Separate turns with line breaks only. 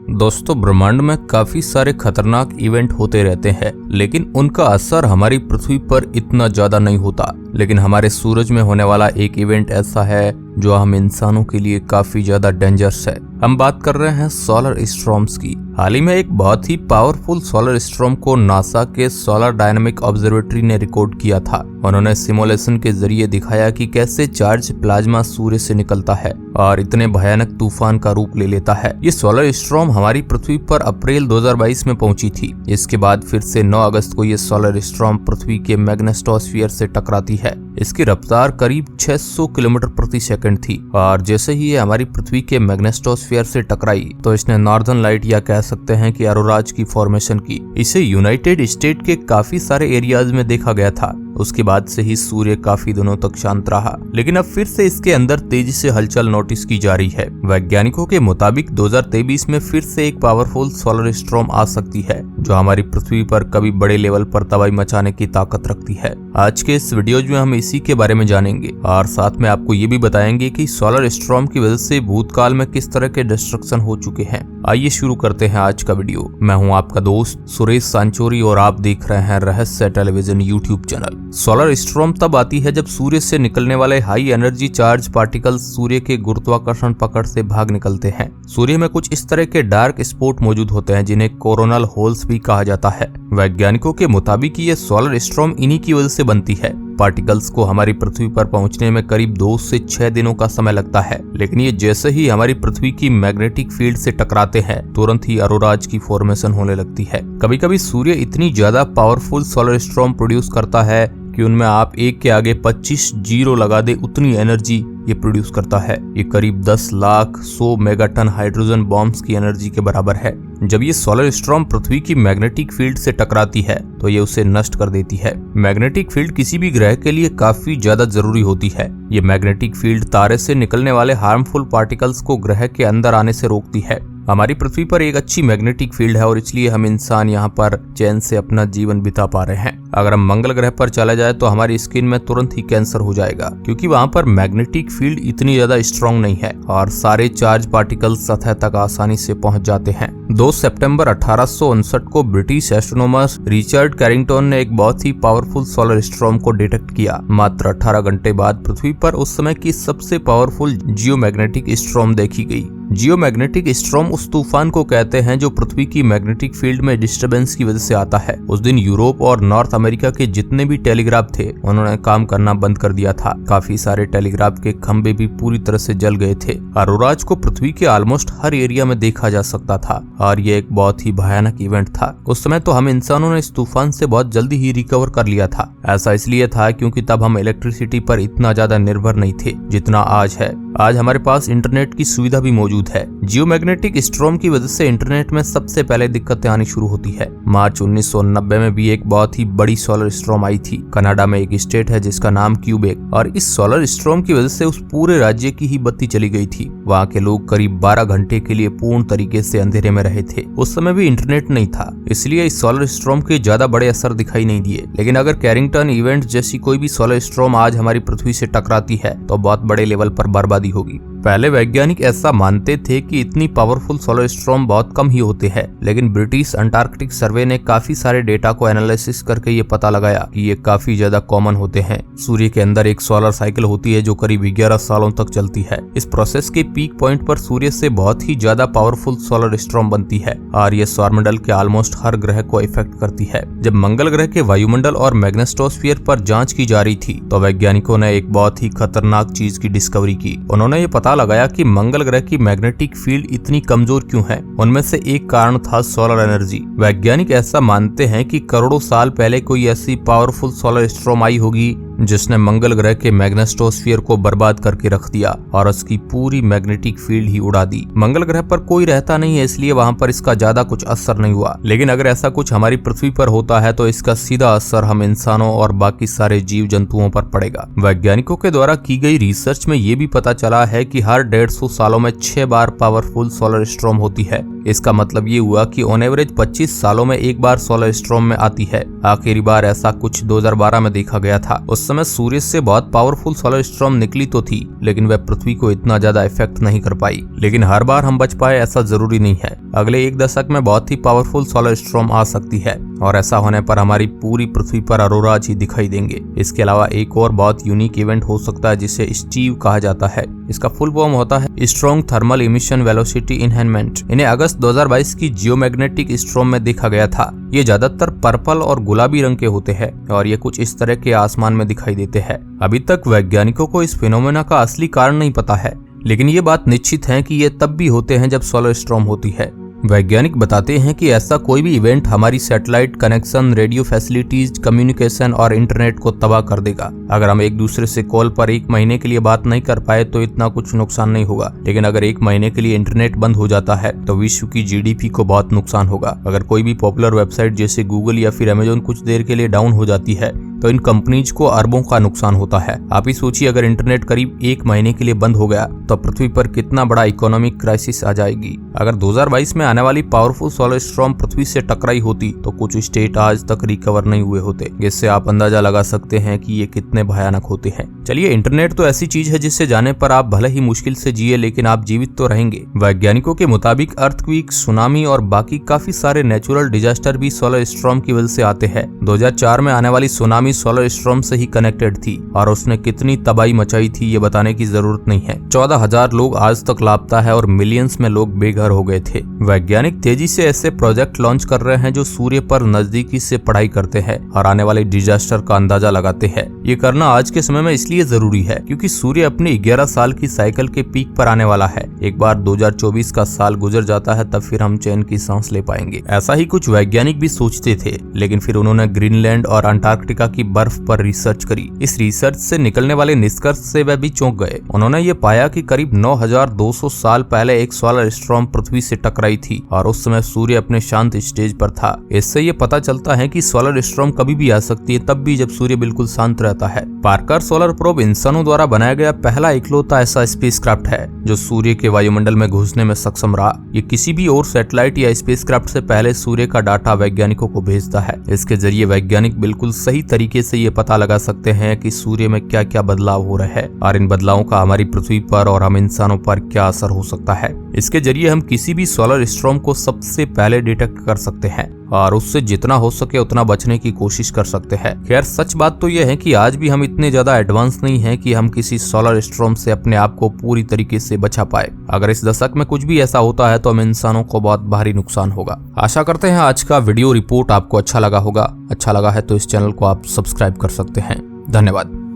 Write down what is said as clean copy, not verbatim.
दोस्तों, ब्रह्मांड में काफी सारे खतरनाक इवेंट होते रहते हैं, लेकिन उनका असर हमारी पृथ्वी पर इतना ज्यादा नहीं होता। लेकिन हमारे सूरज में होने वाला एक इवेंट ऐसा है जो हम इंसानों के लिए काफी ज्यादा डेंजरस है। हम बात कर रहे हैं सोलर स्टॉर्म्स की। हाल ही में एक बहुत ही पावरफुल सोलर स्टॉर्म को नासा के सोलर डायनामिक ऑब्जर्वेटरी ने रिकॉर्ड किया था। उन्होंने सिमुलेशन के जरिए दिखाया कि कैसे चार्ज प्लाज्मा सूर्य से निकलता है और इतने भयानक तूफान का रूप ले लेता है। ये सोलर स्टॉर्म हमारी पृथ्वी पर अप्रैल 2022 में पहुंची थी। इसके बाद फिर से 9 अगस्त को ये सोलर स्टॉर्म पृथ्वी के मैग्नेटोस्फीयर से टकराती है। इसकी रफ्तार करीब 600 किलोमीटर प्रति सेकंड थी और जैसे ही ये हमारी पृथ्वी के मैग्नेटोस्फीयर से टकराई तो इसने नॉर्दर्न लाइट या कह सकते हैं कि ऑरोराज की फॉर्मेशन की। इसे यूनाइटेड स्टेट के काफी सारे एरियाज में देखा गया था। उसके बाद से ही सूर्य काफी दिनों तक शांत रहा, लेकिन अब फिर से इसके अंदर तेजी से हलचल नोटिस की जा रही है। वैज्ञानिकों के मुताबिक 2023 में फिर से एक पावरफुल सोलर स्टॉर्म आ सकती है जो हमारी पृथ्वी पर कभी बड़े लेवल पर तबाही मचाने की ताकत रखती है। आज के इस वीडियो में हम इसी के बारे में जानेंगे और साथ में आपको ये भी बताएंगे कि सोलर स्टॉर्म की वजह से भूतकाल में किस तरह के डिस्ट्रक्शन हो चुके हैं। आइए शुरू करते हैं आज का वीडियो। मैं हूं आपका दोस्त सुरेश सांचोरी और आप देख रहे हैं रहस्य television YouTube channel. Solar storm तब आती है जब सूर्य से निकलने वाले हाई एनर्जी चार्ज पार्टिकल्स सूर्य के गुरुत्वाकर्षण पकड़ से भाग निकलते हैं। सूर्य में कुछ इस तरह के डार्क स्पॉट मौजूद होते हैं जिन्हें कोरोनल होल्स भी कहा जाता है। वैज्ञानिकों के मुताबिक ये सोलर स्टॉर्म इन्हीं की वजह से बनती है। पार्टिकल्स को हमारी पृथ्वी पर पहुंचने में करीब 2 से 6 दिनों का समय लगता है, लेकिन ये जैसे ही हमारी पृथ्वी की मैग्नेटिक फील्ड से टकराते हैं तुरंत ही ऑरोराज की फॉर्मेशन होने लगती है। कभी कभी सूर्य इतनी ज्यादा पावरफुल सोलर स्टॉर्म प्रोड्यूस करता है कि उनमें आप एक के आगे 25 जीरो लगा दे उतनी एनर्जी ये प्रोड्यूस करता है। ये करीब 10 लाख 100 मेगाटन हाइड्रोजन बॉम्ब्स की एनर्जी के बराबर है। जब ये सोलर स्टॉर्म पृथ्वी की मैग्नेटिक फील्ड से टकराती है तो ये उसे नष्ट कर देती है। मैग्नेटिक फील्ड किसी भी ग्रह के लिए काफी ज्यादा जरूरी होती है। ये मैग्नेटिक फील्ड तारे से निकलने वाले हार्मफुल पार्टिकल्स को ग्रह के अंदर आने से रोकती है। हमारी पृथ्वी पर एक अच्छी मैग्नेटिक फील्ड है और इसलिए हम इंसान यहाँ पर चैन से अपना जीवन बिता पा रहे हैं। अगर हम मंगल ग्रह पर चला जाए तो हमारी स्किन में तुरंत ही कैंसर हो जाएगा, क्योंकि वहाँ पर मैग्नेटिक फील्ड इतनी ज्यादा स्ट्रॉन्ग नहीं है और सारे चार्ज पार्टिकल्स सतह तक आसानी से पहुँच जाते हैं। 2 सितंबर 1859 को ब्रिटिश एस्ट्रोनॉमर रिचर्ड कैरिंगटन ने एक बहुत ही पावरफुल सोलर स्टॉर्म को डिटेक्ट किया। मात्र 18 घंटे बाद पृथ्वी पर उस समय की सबसे पावरफुल जियोमैग्नेटिक स्टॉर्म देखी गई। जियोमैग्नेटिक स्टॉर्म उस तूफान को कहते हैं जो पृथ्वी की मैग्नेटिक फील्ड में डिस्टरबेंस की वजह से आता है। उस दिन यूरोप और नॉर्थ अमेरिका के जितने भी टेलीग्राफ थे उन्होंने काम करना बंद कर दिया था। काफी सारे टेलीग्राफ के खंभे भी पूरी तरह से जल गए थे। ऑरोराज को पृथ्वी के ऑलमोस्ट हर एरिया में देखा जा सकता था और ये एक बहुत ही भयानक इवेंट था। उस समय तो हम इंसानों ने इस तूफान से बहुत जल्दी ही रिकवर कर लिया था। ऐसा इसलिए था क्योंकि तब हम इलेक्ट्रिसिटी पर इतना ज्यादा निर्भर नहीं थे जितना आज है। आज हमारे पास इंटरनेट की सुविधा भी मौजूद है। जियोमैग्नेटिक स्टॉर्म की वजह से इंटरनेट में सबसे पहले दिक्कतें आनी शुरू होती है। मार्च 1990 में भी एक बहुत ही बड़ी सोलर स्टॉर्म आई थी। कनाडा में एक स्टेट है जिसका नाम क्यूबेक, और इस सोलर स्टॉर्म की वजह से उस पूरे राज्य की ही बत्ती चली गई थी। वहाँ के लोग करीब 12 घंटे के लिए पूर्ण तरीके से अंधेरे में रहे थे। उस समय भी इंटरनेट नहीं था, इसलिए इस सोलर स्टॉर्म के ज्यादा बड़े असर दिखाई नहीं दिए। लेकिन अगर कैरिंगटन इवेंट जैसी कोई भी सोलर स्टॉर्म आज हमारी पृथ्वी से टकराती है तो बहुत बड़े लेवल पर बर्बादी होगी। पहले वैज्ञानिक ऐसा मानते थे कि इतनी पावरफुल सोलर स्टॉर्म बहुत कम ही होते हैं, लेकिन ब्रिटिश अंटार्कटिक सर्वे ने काफी सारे डेटा को एनालिसिस करके ये पता लगाया कि ये काफी ज्यादा कॉमन होते हैं। सूर्य के अंदर एक सोलर साइकिल होती है जो करीब 11 सालों तक चलती है। इस प्रोसेस के पीक पॉइंट पर सूर्य से बहुत ही ज्यादा पावरफुल सोलर स्टॉर्म बनती है और ये सौरमंडल के ऑलमोस्ट हर ग्रह को इफेक्ट करती है। जब मंगल ग्रह के वायुमंडल और मैग्नेटोस्फीयर पर जांच की जा रही थी तो वैज्ञानिकों ने एक बहुत ही खतरनाक चीज की डिस्कवरी की। उन्होंने ये पता लगाया कि मंगल ग्रह की मैग्नेटिक फील्ड इतनी कमजोर क्यों है। उनमें से एक कारण था सोलर एनर्जी। वैज्ञानिक ऐसा मानते हैं कि करोड़ों साल पहले कोई ऐसी पावरफुल सोलर स्टॉर्म आई होगी जिसने मंगल ग्रह के मैग्नेटोस्फीयर को बर्बाद करके रख दिया और उसकी पूरी मैग्नेटिक फील्ड ही उड़ा दी। मंगल ग्रह पर कोई रहता नहीं है, इसलिए वहां पर इसका ज्यादा कुछ असर नहीं हुआ। लेकिन अगर ऐसा कुछ हमारी पृथ्वी पर होता है तो इसका सीधा असर हम इंसानों और बाकी सारे जीव जंतुओं पर पड़ेगा। वैज्ञानिकों के द्वारा की गई रिसर्च में ये भी पता चला है कि हर 150 सालों में 6 बार पावरफुल सोलर स्टॉर्म होती है। इसका मतलब ये हुआ कि ऑन एवरेज 25 सालों में एक बार सोलर स्टॉर्म में आती है। आखिरी बार ऐसा कुछ 2012 में देखा गया था। उस समय सूर्य से बहुत पावरफुल सोलर स्टॉर्म निकली तो थी, लेकिन वह पृथ्वी को इतना ज्यादा इफेक्ट नहीं कर पाई। लेकिन हर बार हम बच पाए ऐसा जरूरी नहीं है। अगले 1 दशक में बहुत ही पावरफुल सोलर स्टॉर्म आ सकती है और ऐसा होने पर हमारी पूरी पृथ्वी पर अरोराज ही दिखाई देंगे। इसके अलावा एक और बहुत यूनिक इवेंट हो सकता है जिसे स्टीव कहा जाता है। इसका फुल फॉर्म होता है strong thermal emission velocity enhancement. इन्हें अगस्त 2022 की जियोमैग्नेटिक स्टॉर्म में देखा गया था। ये ज्यादातर पर्पल और गुलाबी रंग के होते हैं और ये कुछ इस तरह के आसमान में दिखाई देते हैं। अभी तक वैज्ञानिकों को इस फिनोमेना का असली कारण नहीं पता है, लेकिन ये बात निश्चित है कि ये तब भी होते हैं जब सोलर स्टॉर्म होती है। वैज्ञानिक बताते हैं कि ऐसा कोई भी इवेंट हमारी satellite connection, radio facilities, communication और इंटरनेट को तबाह कर देगा। अगर हम एक दूसरे से कॉल पर 1 महीने के लिए बात नहीं कर पाए तो इतना कुछ नुकसान नहीं होगा, लेकिन अगर 1 महीने के लिए इंटरनेट बंद हो जाता है तो विश्व की जीडीपी को बहुत नुकसान होगा। अगर कोई भी पॉपुलर वेबसाइट जैसे गूगल या फिर अमेजोन कुछ देर के लिए डाउन हो जाती है तो इन कंपनीज को अरबों का नुकसान होता है। आप ही सोचिए, अगर इंटरनेट करीब 1 महीने के लिए बंद हो गया तो पृथ्वी पर कितना बड़ा इकोनॉमिक क्राइसिस आ जाएगी। अगर 2022 में आने वाली पावरफुल सोलर स्टॉर्म पृथ्वी से टकराई होती तो कुछ स्टेट आज तक रिकवर नहीं हुए होते। इससे आप अंदाजा लगा सकते हैं कि ये कितने भयानक होते हैं। चलिए, इंटरनेट तो ऐसी चीज है जिससे जाने पर आप भले ही मुश्किल से जिए लेकिन आप जीवित तो रहेंगे। वैज्ञानिकों के मुताबिक अर्थक्वेक, सुनामी और बाकी काफी सारे नेचुरल डिजास्टर भी सोलर स्टॉर्म की वजह से आते हैं। 2004 में आने वाली सुनामी सोलर स्टॉर्म से ही कनेक्टेड थी और उसने कितनी तबाही मचाई थी ये बताने की जरूरत नहीं है। 14,000 लोग आज तक लापता है और मिलियंस में लोग बेघर हो गए थे। वैज्ञानिक तेजी से ऐसे प्रोजेक्ट लॉन्च कर रहे हैं जो सूर्य पर नजदीकी से पढ़ाई करते हैं और आने वाले डिजास्टर का अंदाजा लगाते हैं। ये करना आज के समय में इसलिए जरूरी है क्योंकि सूर्य अपनी 11 साल की साइकिल के पीक पर आने वाला है। एक बार 2024 का साल गुजर जाता है तब फिर हम चैन की सांस ले पाएंगे। ऐसा ही कुछ वैज्ञानिक भी सोचते थे, लेकिन फिर उन्होंने ग्रीनलैंड और अंटार्कटिका की बर्फ पर रिसर्च करी। इस रिसर्च से निकलने वाले निष्कर्ष से वह भी चौंक गए। उन्होंने ये पाया कि करीब 9200 साल पहले एक सोलर स्टॉर्म पृथ्वी से टकराई थी और उस समय सूर्य अपने शांत स्टेज पर था। इससे ये पता चलता है कि सोलर स्टॉर्म कभी भी आ सकती है, तब भी जब सूर्य बिल्कुल शांत रहता है। पार्कर सोलर प्रोब इंसानों द्वारा बनाया गया पहला इकलौता ऐसा स्पेसक्राफ्ट है जो सूर्य के वायुमंडल में घुसने में सक्षम रहा। ये किसी भी और सैटेलाइट या स्पेसक्राफ्ट से पहले सूर्य का डाटा वैज्ञानिकों को भेजता है। इसके जरिए वैज्ञानिक बिल्कुल सही तरीके से ये पता लगा सकते हैं कि सूर्य में क्या क्या बदलाव हो रहे हैं और इन बदलावों का हमारी पृथ्वी पर और हम इंसानों पर क्या असर हो सकता है। इसके जरिए हम किसी भी सोलर स्टॉर्म को सबसे पहले डिटेक्ट कर सकते हैं और उससे जितना हो सके उतना बचने की कोशिश कर सकते हैं। खैर, सच बात तो यह है कि आज भी हम इतने ज्यादा एडवांस नहीं हैं कि हम किसी सोलर स्टॉर्म से अपने आप को पूरी तरीके से बचा पाए। अगर इस दशक में कुछ भी ऐसा होता है तो हम इंसानों को बहुत भारी नुकसान होगा। आशा करते हैं आज का वीडियो रिपोर्ट आपको अच्छा लगा होगा। अच्छा लगा है तो इस चैनल को आप सब्सक्राइब कर सकते हैं। धन्यवाद।